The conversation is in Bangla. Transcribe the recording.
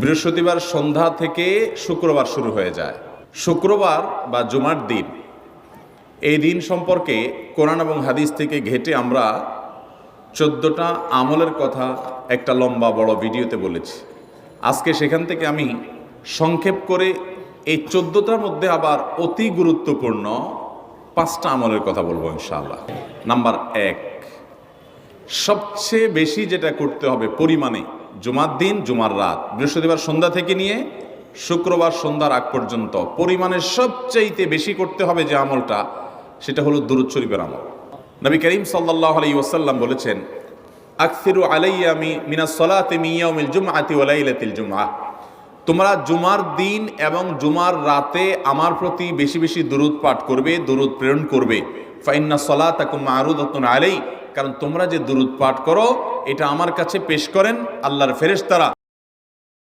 বৃহস্পতিবার সন্ধ্যা থেকে শুক্রবার শুরু হয়ে যায়। শুক্রবার বা জুমার দিন, এই দিন সম্পর্কে কোরআন এবং হাদিস থেকে ঘেঁটে আমরা 14টা আমলের কথা একটা লম্বা বড় ভিডিওতে বলেছি। আজকে সেখান থেকে আমি সংক্ষেপ করে এই 14টার মধ্যে আবার অতি গুরুত্বপূর্ণ 5টা আমলের কথা বলবো ইনশাআল্লাহ। নাম্বার 1, সবচেয়ে বেশি যেটা করতে হবে পরিমাণে, জুমার দিন জুমার রাত, বৃহস্পতিবার সন্ধ্যা থেকে নিয়ে শুক্রবার সন্ধ্যার আগ পর্যন্ত পরিমাণে সবচাইতে বেশি করতে হবে যে আমলটা, সেটা হলো দুরূদ শরীফের আমল। নবী করিম সাল্লাল্লাহু আলাইহি ওয়াসাল্লাম বলেছেন, আকসিরু আলাইয়া মিনাস সালাতি মিন ইয়াউমিল জুমআতি ওয়া লাইলাতিল জুমআহ, তোমরা জুমার দিন এবং জুমার রাতে আমার প্রতি বেশি বেশি দুরূদ পাঠ করবে, দুরূদ প্রেরণ করবে। ফা ইন্না সালাতাকুম মা'রুদাতুন আলাই, কারণ তোমরা যে দুরূদ পাঠ করো এটা আমার কাছে পেশ করেন আল্লাহর ফেরেশতারা,